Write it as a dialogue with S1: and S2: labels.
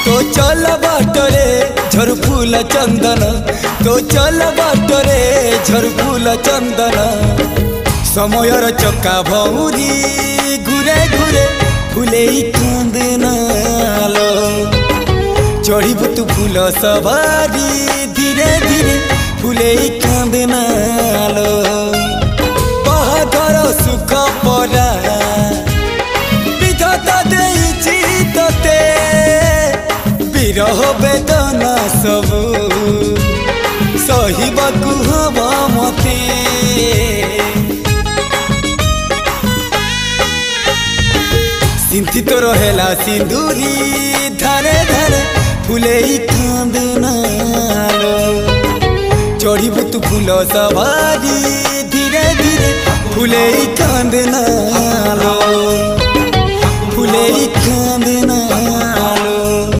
S1: तो चल बाटरे झर फूल चंदन तो चल बाटरे झर फूल चंदन समयर चक्का भौरी घुरे घुरे फूले कांदनालो चढ़ीबु तू फूल सवारी धीरे धीरे फूले कांदनालो बाहागर सुख परा विधाता देइछि तते विरह वेदना सबु सहिबाकु हवा मते सिंथी तो रहेला सिंदूरी धारे धारे फूले कांदनालो चढ़ीबु तू फूल सवारी धीरे धीरे फूले कांदनालो।